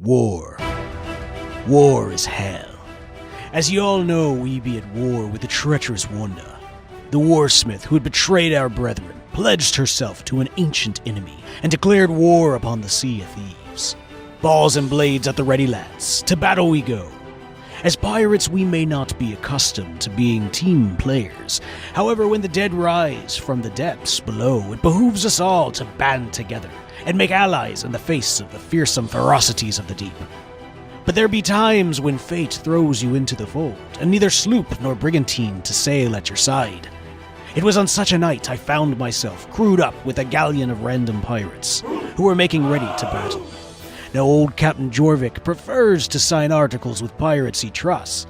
War. War is hell. As you all know, we be at war with the treacherous Wanda. The Warsmith, who had betrayed our brethren, pledged herself to an ancient enemy and declared war upon the Sea of Thieves. Balls and blades at the ready, lads. To battle we go. As pirates, we may not be accustomed to being team players. However, when the dead rise from the depths below, it behooves us all to band together and make allies in the face of the fearsome ferocities of the deep. But there be times when fate throws you into the fold, and neither sloop nor brigantine to sail at your side. It was on such a night I found myself crewed up with a galleon of random pirates, who were making ready to battle. Now old Captain Jorvik prefers to sign articles with pirates he trusts,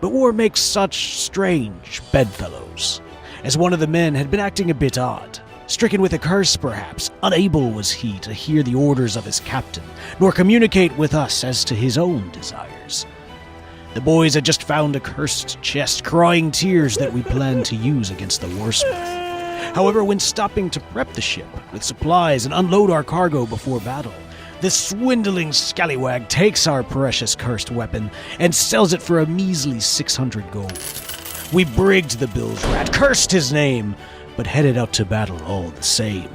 but war makes such strange bedfellows, as one of the men had been acting a bit odd. Stricken with a curse, perhaps, unable was he to hear the orders of his captain, nor communicate with us as to his own desires. The boys had just found a cursed chest, crying tears that we planned to use against the Warsmith. However, when stopping to prep the ship with supplies and unload our cargo before battle, this swindling scallywag takes our precious cursed weapon and sells it for a measly 600 gold. We brigged the bilge rat, cursed his name, but headed out to battle all the same.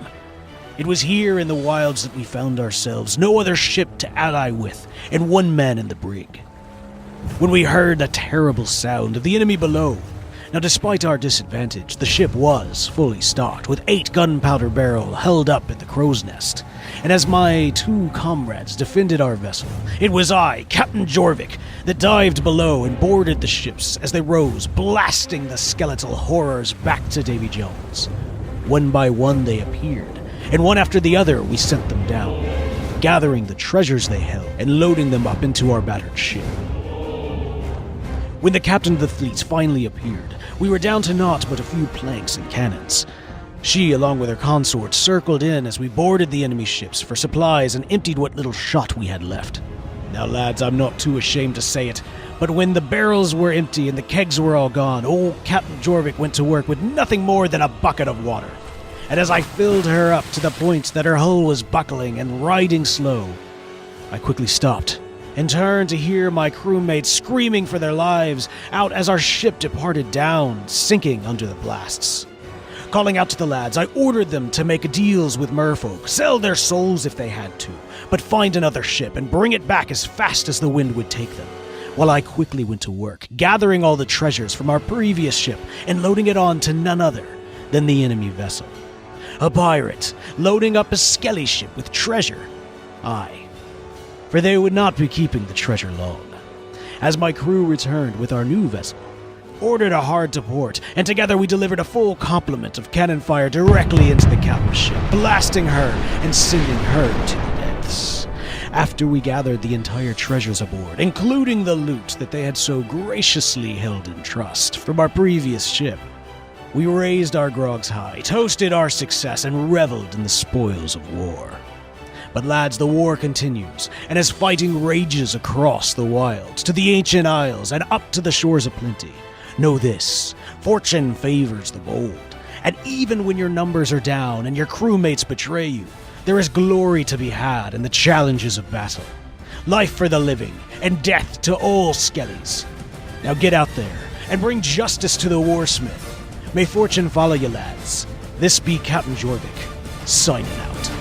It was here in the wilds that we found ourselves, no other ship to ally with, and one man in the brig. When we heard the terrible sound of the enemy below. Now, despite our disadvantage, the ship was fully stocked, with 8 gunpowder barrels held up at the crow's nest. And as my 2 comrades defended our vessel, it was I, Captain Jorvik, that dived below and boarded the ships as they rose, blasting the skeletal horrors back to Davy Jones. One by one they appeared, and one after the other we sent them down, gathering the treasures they held and loading them up into our battered ship. When the captain of the fleet finally appeared, we were down to naught but a few planks and cannons. She, along with her consort, circled in as we boarded the enemy ships for supplies and emptied what little shot we had left. Now, lads, I'm not too ashamed to say it, but when the barrels were empty and the kegs were all gone, old Captain Jorvik went to work with nothing more than a bucket of water. And as I filled her up to the point that her hull was buckling and riding slow, I quickly stopped and turned to hear my crewmates screaming for their lives out as our ship departed down, sinking under the blasts. Calling out to the lads, I ordered them to make deals with merfolk, sell their souls if they had to, but find another ship and bring it back as fast as the wind would take them, while I quickly went to work, gathering all the treasures from our previous ship and loading it on to none other than the enemy vessel. A pirate, loading up a skelly ship with treasure. Aye, for they would not be keeping the treasure long. As my crew returned with our new vessel, ordered a hard to port, and together we delivered a full complement of cannon fire directly into the captain's ship, blasting her and sending her to the depths. After we gathered the entire treasures aboard, including the loot that they had so graciously held in trust from our previous ship, we raised our grogs high, toasted our success, and reveled in the spoils of war. But lads, the war continues, and as fighting rages across the wilds, to the ancient isles, and up to the shores of plenty, know this, fortune favors the bold, and even when your numbers are down and your crewmates betray you, there is glory to be had in the challenges of battle. Life for the living, and death to all skellies. Now get out there, and bring justice to the Warsmith. May fortune follow you, lads. This be Captain Jorvik, signing out.